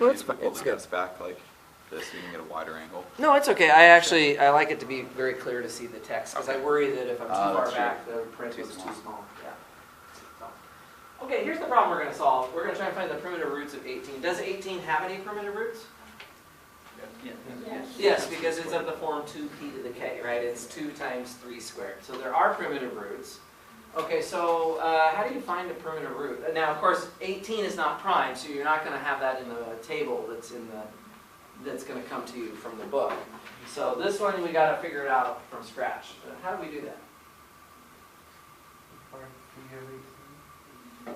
No, it's fine. It's Hold good. this back like this so you can get a wider angle. No, it's okay. I like it to be very clear to see the text because I worry that if I'm too far that's true. back, the print Too is too small. small. Yeah. So, okay, here's the problem we're going to solve. We're going to try and find the primitive roots of 18. Does 18 have any primitive roots? Yes, because it's of the form 2p to the k, right? It's 2 times 3 squared. So there are primitive roots. Okay, so how do you find a primitive root? Now, of course, 18 is not prime, so you're not going to have that in the table that's going to come to you from the book. So this one we got to figure it out from scratch. How do we do that?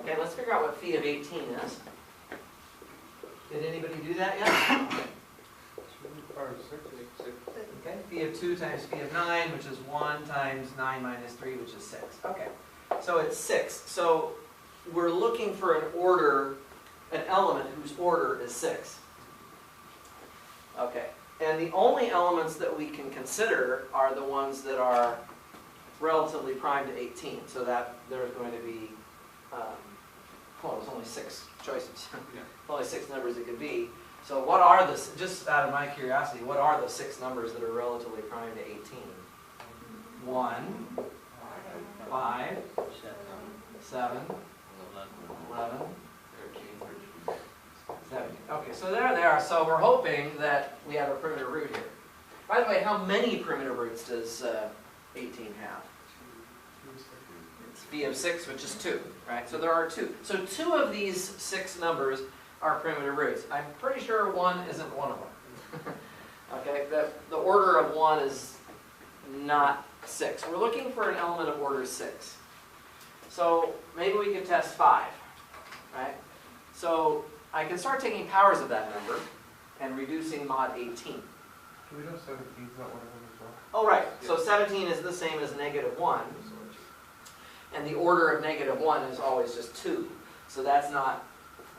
Okay, let's figure out what phi of 18 is. Did anybody do that yet? Okay, phi of 2 times phi of 9, which is 1 times 9 minus 3, which is 6. Okay, so it's 6. So we're looking for an order, an element whose order is 6. Okay, and the only elements that we can consider are the ones that are relatively prime to 18. So that there's going to be, there's only 6 choices. Only 6 numbers it could be. So what are the, just out of my curiosity, what are the 6 numbers that are relatively prime to 18? 1, 5, 7, 11, 17. Okay, so there they are. So we're hoping that we have a primitive root here. By the way, how many primitive roots does 18 have? It's phi of 6, which is 2, right? So there are 2. So 2 of these 6 numbers are primitive roots. I'm pretty sure 1 isn't one of them. Okay, the order of 1 is not 6. We're looking for an element of order 6. So maybe we could test 5, right? So I can start taking powers of that number and reducing mod 18. Do we know 17 is not one of them as well? Oh, right. So 17 is the same as negative 1. And the order of negative 1 is always just 2. So that's not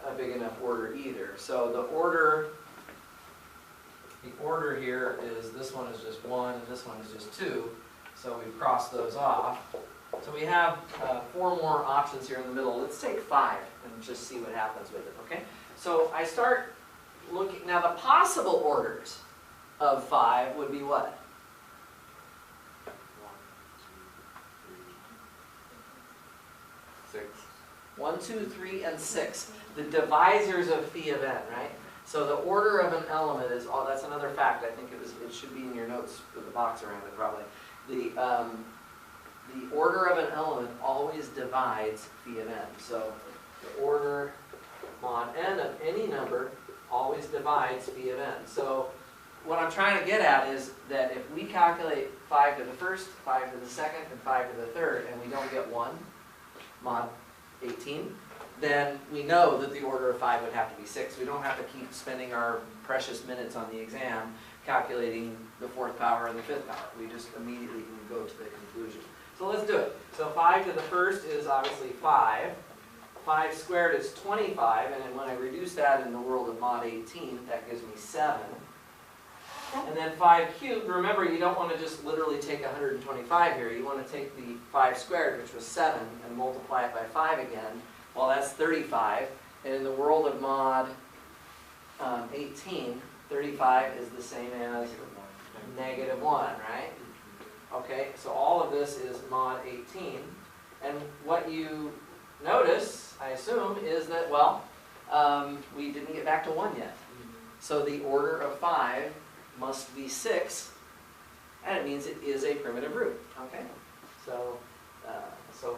a big enough order either. So the order here is this one is just 1 and this one is just 2. So we cross those off. So we have 4 more options here in the middle. Let's take 5 and just see what happens with it, okay? So I start looking, now the possible orders of 5 would be what? 6. 1, 2, 3, and 6. The divisors of phi of n, right? So the order of an element is, that's another fact. I think it should be in your notes with the box around it probably. The order of an element always divides phi of n. So the order mod n of any number always divides phi of n. So what I'm trying to get at is that if we calculate 5 to the first, 5 to the second, and 5 to the third, and we don't get 1, mod 18, then we know that the order of 5 would have to be 6. We don't have to keep spending our precious minutes on the exam calculating the 4th power and the 5th power. We just immediately can go to the conclusion. So let's do it. So 5 to the first is obviously 5. 5 squared is 25, and then when I reduce that in the world of mod 18, that gives me 7. And then 5 cubed, remember you don't want to just literally take 125 here. You want to take the 5 squared, which was 7, and multiply it by 5 again. Well, that's 35. And in the world of mod 18, 35 is the same as negative 1, right? Okay, so all of this is mod 18. And what you notice, I assume, is that, well, we didn't get back to 1 yet. So the order of 5 must be 6, and it means it is a primitive root. Okay, so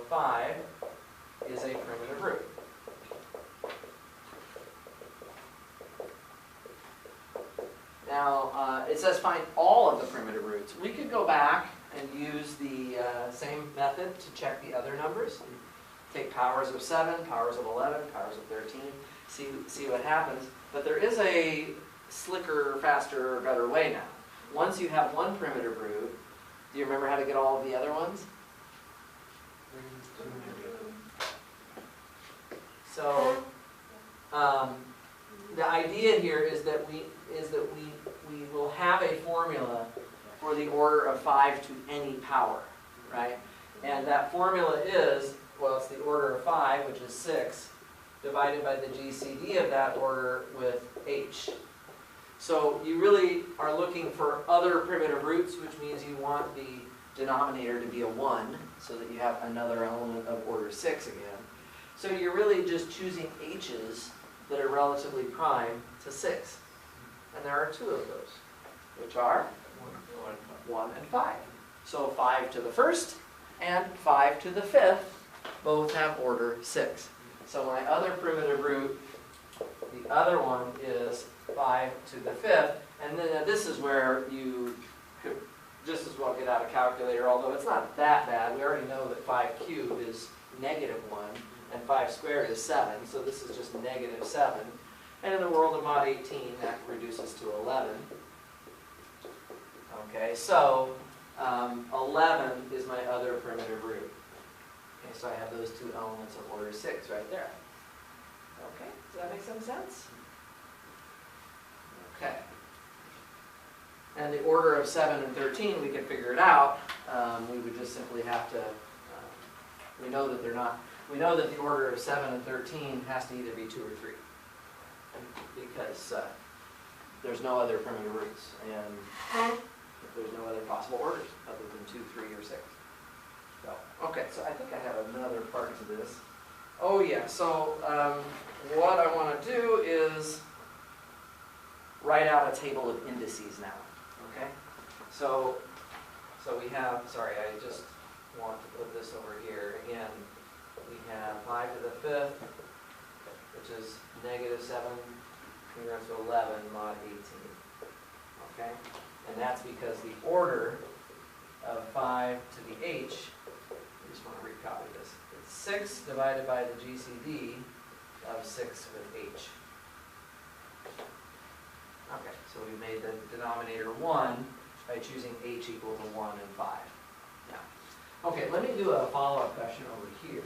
5 is a primitive root. Now it says find all of the primitive roots. We could go back and use the same method to check the other numbers. Take powers of 7, powers of 11, powers of 13, see what happens. But there is a slicker, faster, better way now. Once you have one primitive root, do you remember how to get all of the other ones? So the idea here is that we will have a formula for the order of 5 to any power, right? And that formula is, well, it's the order of 5, which is 6, divided by the GCD of that order with 8. So you really are looking for other primitive roots, which means you want the denominator to be a 1, so that you have another element of order 6 again. So you're really just choosing h's that are relatively prime to 6. And there are 2 of those, which are 1 and 5. So 5 to the first and 5 to the fifth both have order 6. So my other primitive root, the other one is 5 to the fifth. And then this is where you could just as well get out a calculator, although it's not that bad. We already know that 5 cubed is -1 and 5 squared is 7. So this is just -7. And in the world of mod 18, that reduces to 11. Okay, so 11 is my other primitive root. Okay, so I have those 2 elements of order 6 right there. Okay, does that make some sense? Okay. And the order of 7 and 13, we can figure it out. We would just simply have to, we know that they're not, we know that the order of 7 and 13 has to either be 2 or 3. Because there's no other primitive roots. And there's no other possible orders other than 2, 3, or 6. So, okay, so I think I have another part to this. Oh yeah, so what I want to do is write out a table of indices now. Okay? So we have, sorry, I just want to put this over here. Again, we have 5 to the fifth, which is -7, congruent to 11, mod 18. Okay? And that's because the order of 5 to the h, I just want to recopy this, it's 6 divided by the GCD of 6 with h. Okay, so we made the denominator 1 by choosing h equal to 1 and 5. Now, okay, let me do a follow-up question over here.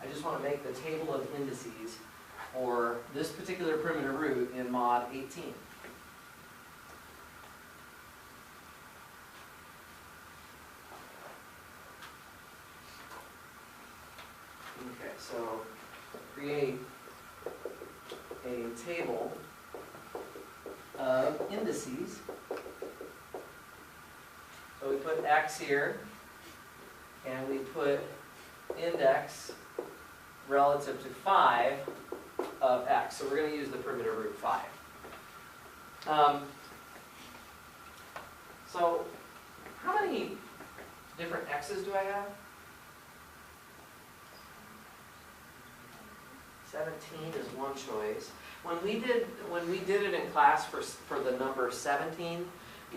I just want to make the table of indices for this particular primitive root in mod 18. Okay, so create a table of indices. So we put x here, and we put index relative to 5 of x. So we're going to use the primitive root 5. So how many different x's do I have? 17 is one choice. When we did it in class for the number 17,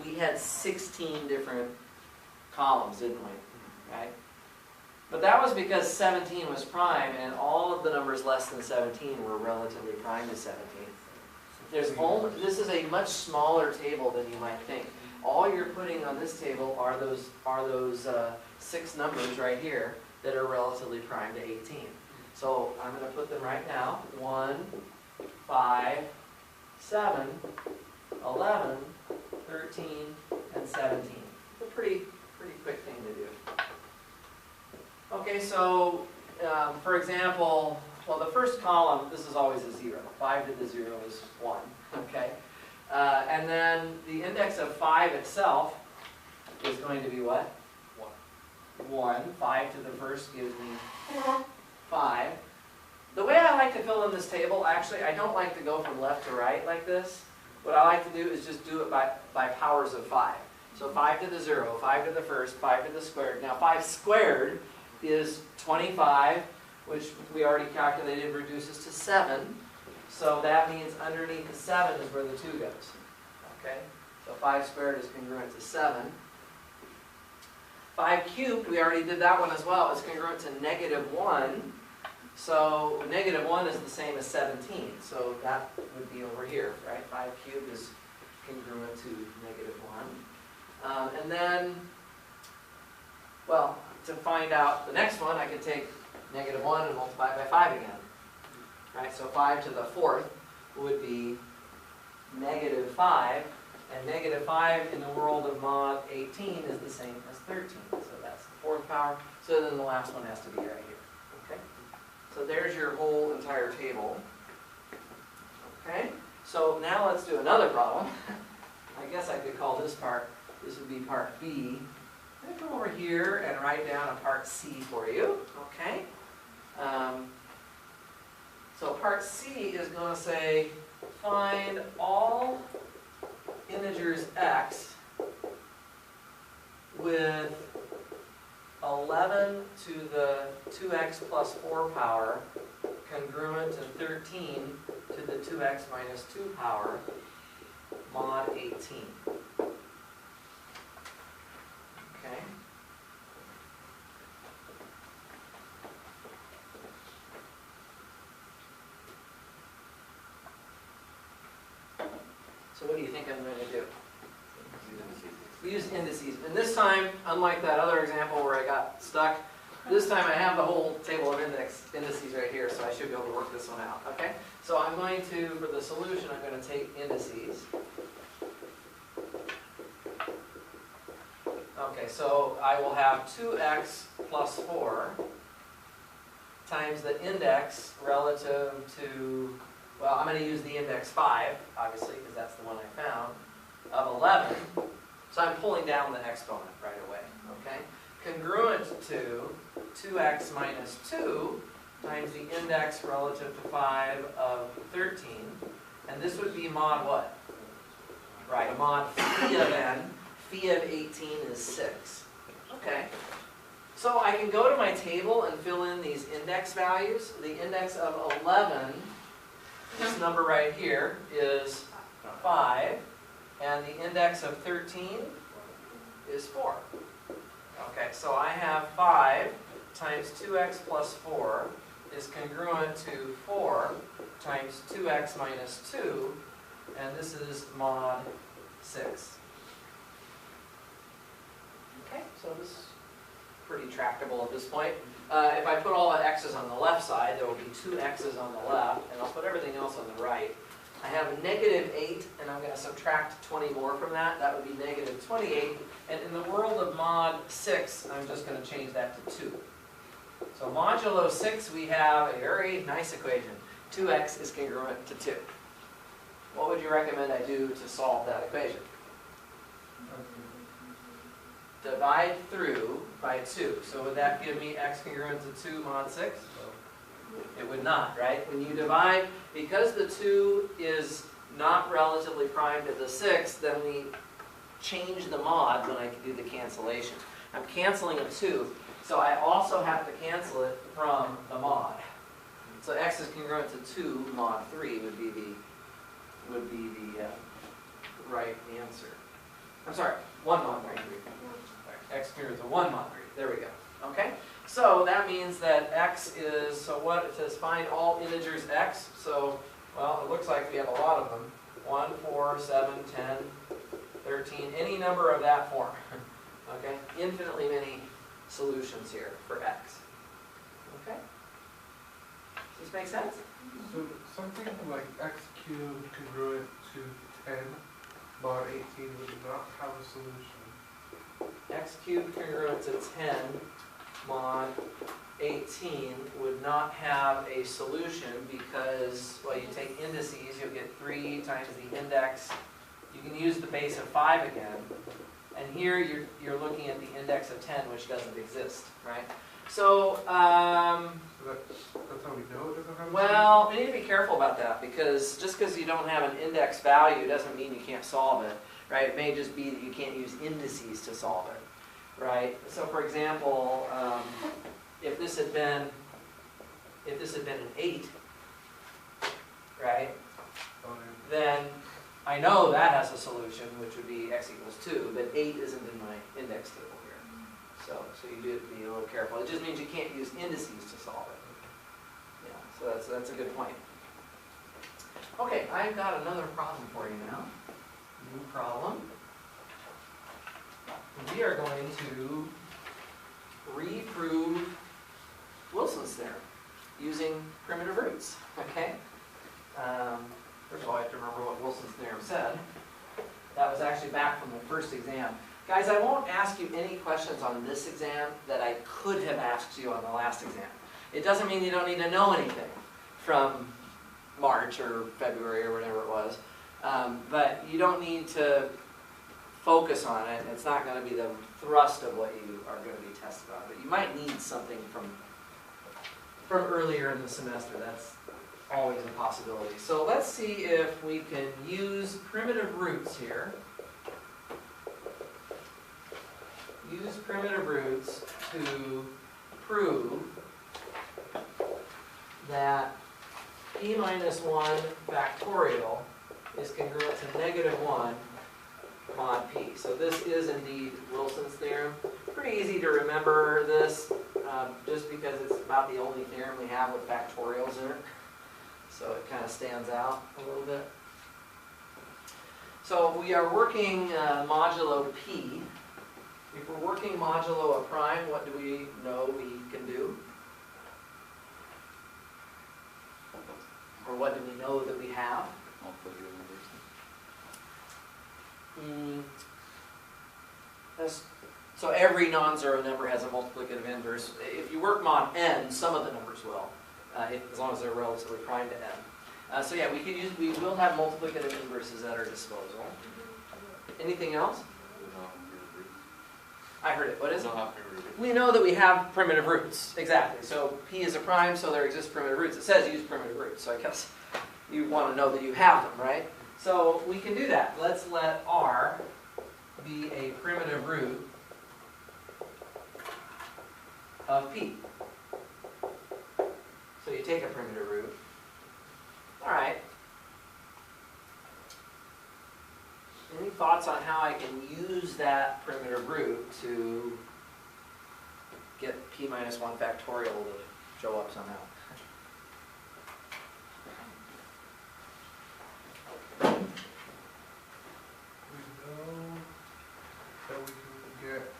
we had 16 different columns, didn't we? Right? But that was because 17 was prime, and all of the numbers less than 17 were relatively prime to 17. This is a much smaller table than you might think. All you're putting on this table are those 6 numbers right here that are relatively prime to 18. So I'm going to put them right now. 1, 5, 7, 11, 13, and 17. It's a pretty quick thing to do. Okay, so for example, well, the first column, this is always a 0. 5 to the 0 is 1. Okay, and then the index of 5 itself is going to be what? 1. 5 to the first gives me 5. The way I like to fill in this table, actually, I don't like to go from left to right like this. What I like to do is just do it by powers of 5. So 5 to the 0, 5 to the first, 5 to the squared. Now 5 squared is 25, which we already calculated reduces to 7. So that means underneath the 7 is where the 2 goes. Okay? So 5 squared is congruent to 7. 5 cubed, we already did that one as well, is congruent to -1. So -1 is the same as 17. So that would be over here, right? 5 cubed is congruent to -1. And then, well, to find out the next one, I can take -1 and multiply it by 5 again. Right? So 5 to the 4th would be -5. And -5 in the world of mod 18 is the same as 13. So that's the 4th power. So then the last one has to be right here. Okay? So there's your whole entire table. Okay, so now let's do another problem. I guess I could call this would be part B. I'm going to come over here and write down a part C for you. Okay. So part C is going to say, find all integers x with 11 to the 2x plus 4 power congruent to 13 to the 2x minus 2 power mod 18. Okay. So what do you think I'm going to do? We use indices. And this time, unlike that other example where I got stuck, this time I have the whole table of indices right here, so I should be able to work this one out. Okay? So I'm going to, for the solution, I'm going to take indices. Okay, so I will have 2x plus 4 times the index relative to, well, I'm going to use the index 5, obviously, because that's the one I found, of 11. So I'm pulling down the exponent right away, okay? Congruent to 2x minus 2 times the index relative to 5 of 13. And this would be mod what? Right, mod phi of n. Phi of 18 is 6. Okay. So I can go to my table and fill in these index values. The index of 11, this number right here, is 5. And the index of 13 is 4. Okay, so I have 5 times 2x plus 4 is congruent to 4 times 2x minus 2, and this is mod 6. Okay, so this is pretty tractable at this point. If I put all the x's on the left side, there will be 2 x's on the left, and I'll put everything else on the right. I have negative 8, and I'm going to subtract 20 more from that. That would be negative 28. And in the world of mod 6, I'm just going to change that to 2. So modulo 6, we have a very nice equation. 2x is congruent to 2. What would you recommend I do to solve that equation? Divide through by 2. So would that give me x congruent to 2 mod 6? It would not, right? When you divide, because the 2 is not relatively prime to the 6, then we change the mod when I do the cancellation. I'm canceling a 2, so I also have to cancel it from the mod. So x is congruent to 2 mod 3 would be the right answer. I'm sorry, 1 mod 3. X congruent to 1 mod 3. There we go. Okay? So that means that x is, so what it says, find all integers x. So, well, it looks like we have a lot of them. 1, 4, 7, 10, 13, any number of that form. Okay? Infinitely many solutions here for x. Okay? Does this make sense? So something like x cubed congruent to 10 mod 18 would not have a solution. X cubed congruent to 10 mod 18 would not have a solution because, well, you take indices, you'll get 3 times the index. You can use the base of 5 again. And here you're looking at the index of 10, which doesn't exist, right? So, So that's how we know it doesn't have a well, we need to be careful about that because just because you don't have an index value doesn't mean you can't solve it, right? It may just be that you can't use indices to solve it, right? So, for example, if this had been an 8, right? Then I know that has a solution, which would be x equals 2, but 8 isn't in my index table here. So you do have to be a little careful. It just means you can't use indices to solve it. Yeah, so that's a good point. Okay, I've got another problem for you now. New problem. We are going to reprove Wilson's theorem using primitive roots. Okay? First of all, I have to remember what Wilson's theorem said. That was actually back from the first exam. Guys, I won't ask you any questions on this exam that I could have asked you on the last exam. It doesn't mean you don't need to know anything from March or February or whatever it was. But you don't need to focus on it. It's not going to be the thrust of what you are going to be tested on. But you might need something from earlier in the semester. That's always a possibility. So let's see if we can use primitive roots here. Use primitive roots to prove that p minus 1 factorial is congruent to -1 mod p. So this is indeed Wilson's theorem. Pretty easy to remember this, just because it's about the only theorem we have with factorials in it. So it kind of stands out a little bit. So we are working modulo p. If we're working modulo a prime, what do we know we can do? Or what do we know that we have? So every non-zero number has a multiplicative inverse. If you work mod n, some of the numbers will, as long as they're relatively prime to n. So yeah, we will have multiplicative inverses at our disposal. Anything else? I heard it. What is it? We know that we have primitive roots. Exactly. So p is a prime, so there exist primitive roots. It says use primitive roots, so I guess you want to know that you have them, right? So we can do that. Let's let r be a primitive root of p. So you take a primitive root. All right. Any thoughts on how I can use that primitive root to get p minus 1 factorial to show up somehow? We know that we can get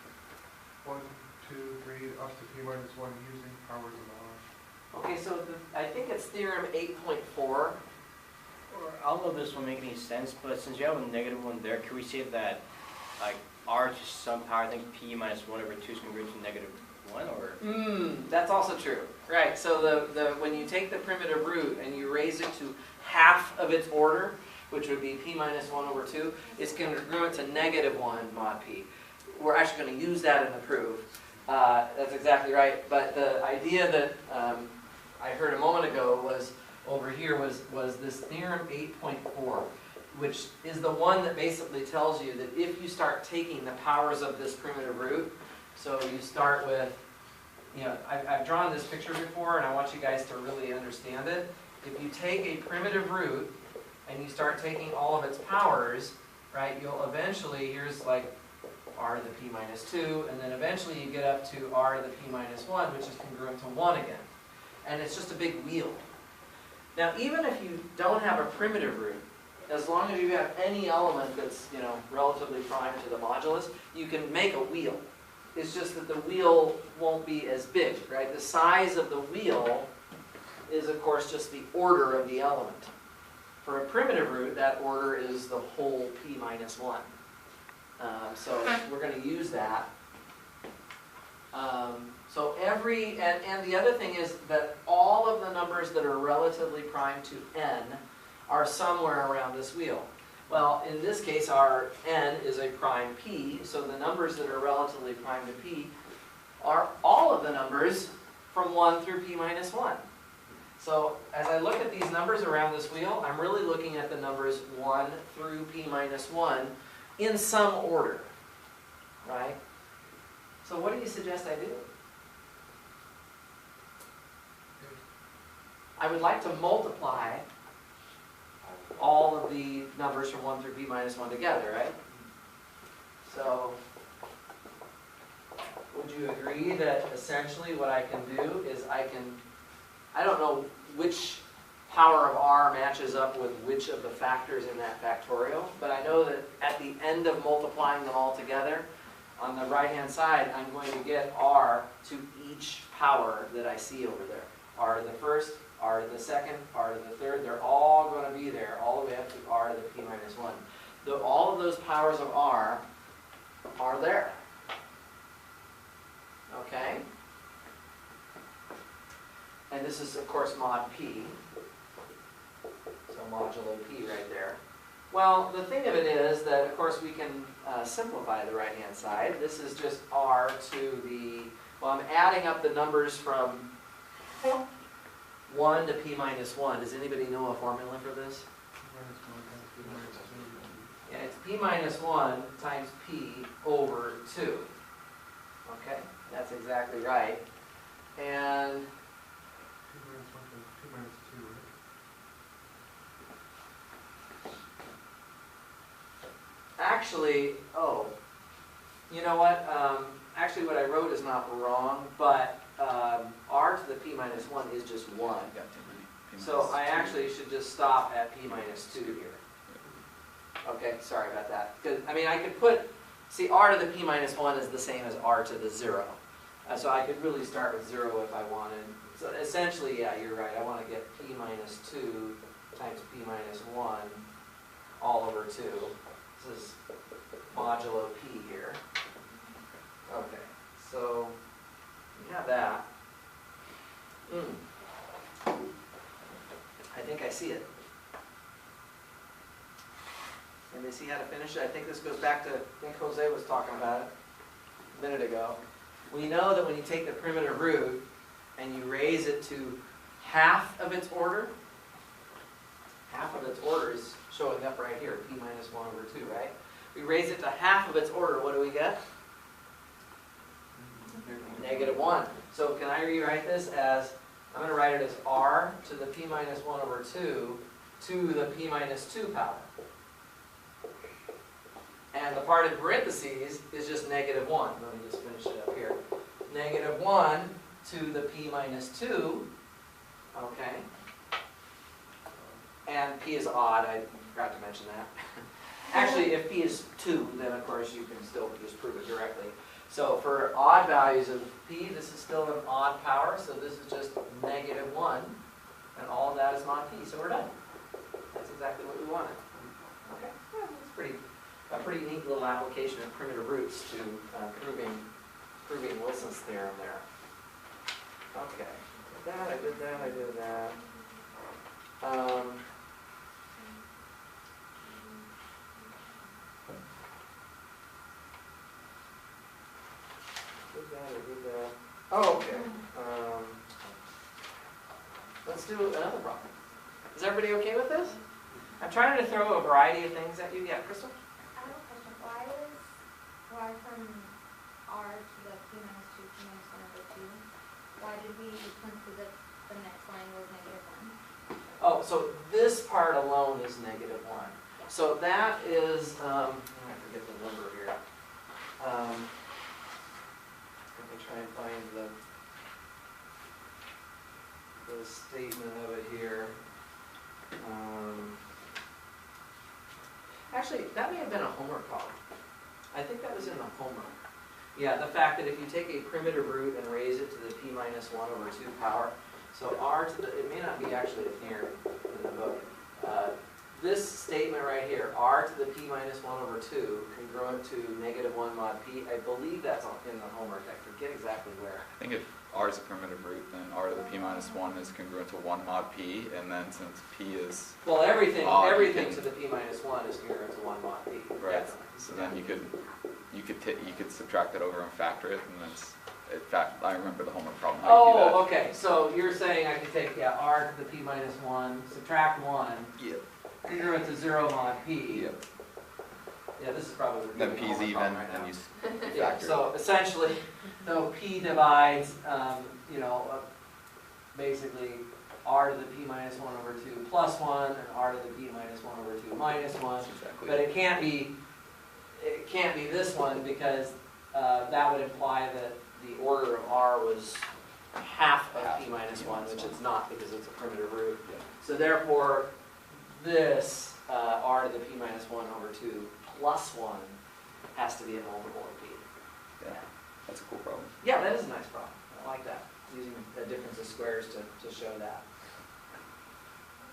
1, 2, 3 up to p minus 1 using powers of r. Okay, so I think it's theorem 8.4. I don't know if this will make any sense, but since you have a -1 there, can we say that like r to some power, I think p minus 1 over 2 is congruent to -1, or? That's also true. Right, so when you take the primitive root and you raise it to half of its order, which would be p minus 1 over 2, it's congruent to -1 mod p. We're actually going to use that in the proof. That's exactly right, but the idea that I heard a moment ago was over here was this theorem 8.4, which is the one that basically tells you that if you start taking the powers of this primitive root, so you start with, I've drawn this picture before and I want you guys to really understand it. If you take a primitive root and you start taking all of its powers, right, you'll eventually, here's like r to the p minus 2, and then eventually you get up to r to the p minus 1, which is congruent to 1 again. And it's just a big wheel. Now, even if you don't have a primitive root, as long as you have any element that's, relatively prime to the modulus, you can make a wheel. It's just that the wheel won't be as big, right? The size of the wheel is, of course, just the order of the element. For a primitive root, that order is the whole p minus 1. So we're going to use that. And the other thing is that all of the numbers that are relatively prime to n are somewhere around this wheel. Well, in this case, our n is a prime p, so the numbers that are relatively prime to p are all of the numbers from 1 through p minus 1. So as I look at these numbers around this wheel, I'm really looking at the numbers 1 through p minus 1 in some order, right? So what do you suggest I do? I would like to multiply all of the numbers from 1 through p minus 1 together, right? So would you agree that essentially what I can do is I don't know which power of r matches up with which of the factors in that factorial, but I know that at the end of multiplying them all together, on the right-hand side, I'm going to get r to each power that I see over there. R to the first, r to the second, r to the third, they're all going to be there, all the way up to r to the p minus 1. All of those powers of r are there. Okay? And this is, of course, mod p. So modulo p right there. Well, the thing of it is that, of course, we can simplify the right-hand side. This is just r to the, well, I'm adding up the numbers from 1 to p minus 1. Does anybody know a formula for this? Yeah, it's p minus 1 times p over 2. Okay, that's exactly right. And 2 minus 1 times 2 minus 2, right? actually, oh, you know what? Actually, what I wrote is not wrong, but r to the p minus 1 is just 1. Got too many. P So minus I two. actually should just stop at p minus 2 here. Okay, sorry about that. 'Cause, I mean, I could put, see, r to the p minus 1 is the same as r to the 0. So I could really start with 0 if I wanted. So essentially, yeah, you're right. I want to get p minus 2 times p minus 1 all over 2. This is modulo p here. Okay, so we have that. I think I see it. Anybody see how to finish it? I think this goes back to, I think Jose was talking about it a minute ago. We know that when you take the primitive root and you raise it to half of its order is showing up right here, p minus 1 over 2, right? We raise it to half of its order, what do we get? Negative 1. So can I rewrite this as, I'm going to write it as r to the p minus 1 over 2 to the p minus 2 power. And the part in parentheses is just negative 1. Let me just finish it up here. Negative 1 to the p minus 2, okay? And p is odd, I forgot to mention that. Actually, if p is 2, then of course you can still just prove it directly. So for odd values of p, this is still an odd power, so this is just negative 1, and all of that is mod p, so we're done. That's exactly what we wanted. Okay, yeah, that's a pretty neat little application of primitive roots to proving Wilson's theorem there. Okay, I did that. Did that. Oh, okay. Let's do another problem. Is everybody okay with this? I'm trying to throw a variety of things at you. Yeah, Crystal? I have a question. Why from r to the p minus 2, p minus 1 over 2? Why did we conclude that the next line was negative 1? Oh, so this part alone is negative 1. So that is, I forget the number here. Let me try and find the statement of it here. Actually, that may have been a homework problem. I think that was in the homework. Yeah, the fact that if you take a primitive root and raise it to the p minus 1 over 2 power, so r to the, it may not be actually a theorem in the book. This statement right here, r to the p minus 1 over 2, congruent to negative 1 mod p, I believe that's in the homework. I forget exactly where. I think if r is a primitive root, then r to the p minus 1 is congruent to 1 mod p, and then since p is Well, everything odd, everything to the p minus 1 is congruent to 1 mod p. right, Definitely. so then you could subtract that over and factor it, and then in fact, I remember the homework problem. How you do that. Oh, okay. So you're saying I could take, yeah, r to the p minus 1, subtract 1, Yep. congruent to 0 mod p. Yep. Yeah, this is probably what we're Then doing p's homework even, problem right now. and you Yeah, factor so essentially, though p divides, basically r to the p minus 1 over 2 plus 1, and r to the p minus 1 over 2 minus 1. it. Exactly. But it can't be this one, because that would imply that the order of r was half of p minus 1, which it's not, because it's a primitive root. Yeah. So therefore, this r to the p minus 1 over 2 plus 1 has to be a multiple of p. Yeah, that's a cool problem. Yeah, that is a nice problem. I like that, using a difference of squares to show that.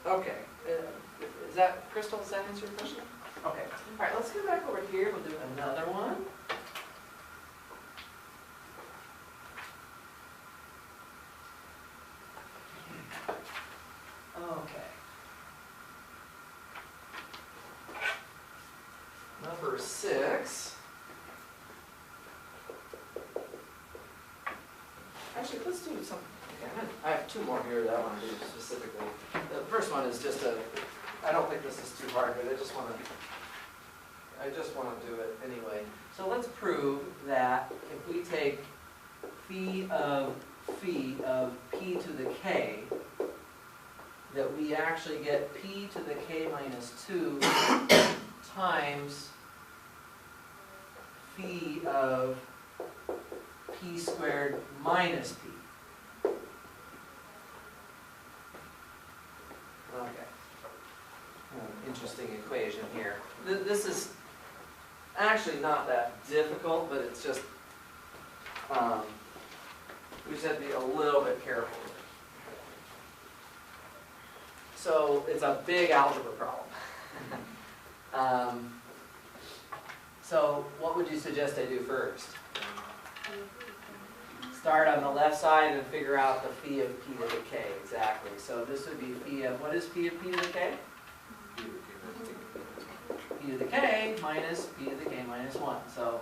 Okay, is that, Crystal, does that answer your question? Okay, all right, let's go back over here. We'll do another one. Okay. Number 6. Actually, let's do something. Okay, I have 2 more here that I want to do specifically. The first one is just I don't think this is too hard, but I just want to do it anyway. So let's prove that if we take phi of p to the k, that we actually get p to the k minus 2 times phi of p squared minus p. Okay. Interesting equation here. This is actually not that difficult, but it's just, we just have to be a little bit careful with it. So it's a big algebra problem. So what would you suggest I do first? Start on the left side and figure out the phi of p to the k, exactly. So this would be phi of, what is phi of p to the k? P to the k minus p to the k minus 1. So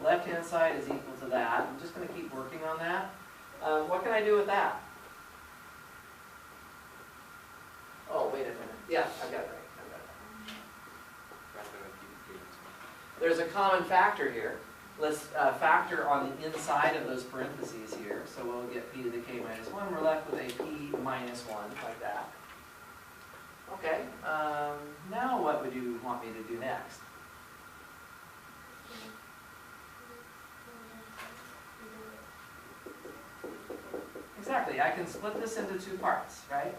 left-hand side is equal to that. I'm just going to keep working on that. What can I do with that? Oh, wait a minute. Yeah, I've got it right. There's a common factor here. Let's factor on the inside of those parentheses here. So we'll get p to the k minus 1. We're left with a p minus 1, like that. Okay, now what would you want me to do next? Exactly, I can split this into 2 parts, right?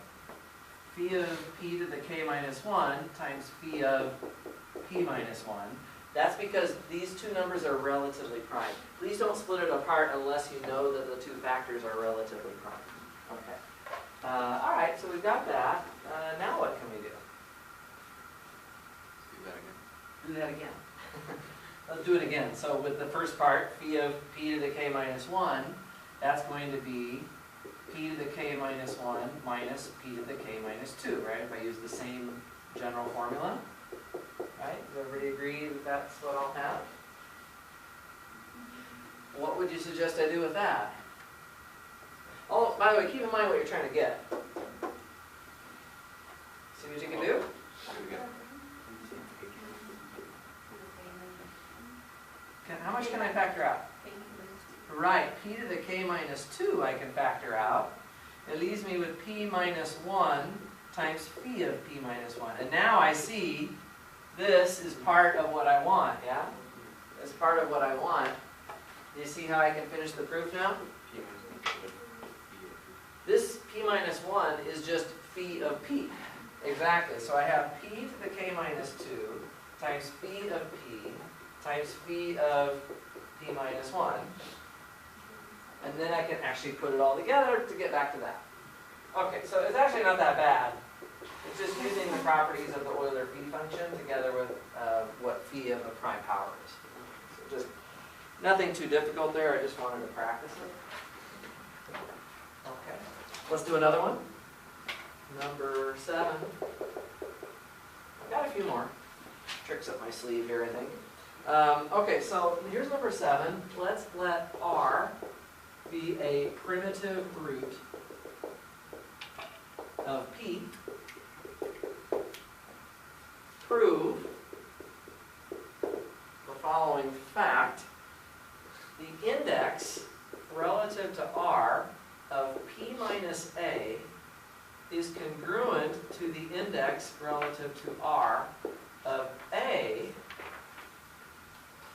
Phi of p to the k minus 1 times phi of p minus 1. That's because these 2 numbers are relatively prime. Please don't split it apart unless you know that the 2 factors are relatively prime. Okay. All right, so we've got that. Now what can we do? Do that again. Let's do it again. So with the first part, phi of p to the k minus 1, that's going to be p to the k minus 1 minus p to the k minus 2, right? If I use the same general formula. Right? Does everybody agree that that's what I'll have? What would you suggest I do with that? Oh, by the way, keep in mind what you're trying to get. See what you can do? How much can I factor out? Right, p to the k minus 2 I can factor out. It leaves me with p minus 1 times phi of p minus 1. And now I see this is part of what I want, yeah? It's part of what I want. Do you see how I can finish the proof now? This p minus 1 is just phi of p. Exactly. So I have p to the k minus 2 times phi of p times phi of p minus 1. And then I can actually put it all together to get back to that. Okay, so it's actually not that bad. It's just using the properties of the Euler phi function together with what phi of a prime power is. So just nothing too difficult there. I just wanted to practice it. Okay, let's do another one. Number 7. I've got a few more tricks up my sleeve here, I think. Okay, so here's number 7. Let's let R be a primitive root of P. Prove the following fact. The index relative to R of P minus A is congruent to the index relative to R of A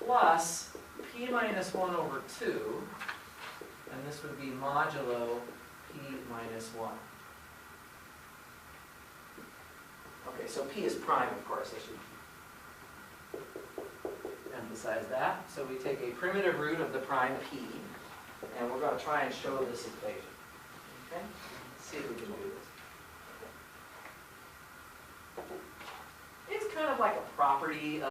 plus P minus 1 over 2, and this would be modulo P minus 1. Okay, so P is prime, of course, I should emphasize that. So we take a primitive root of the prime P, and we're going to try and show this equation. Okay? Let's see if we can do this. It's kind of like a property of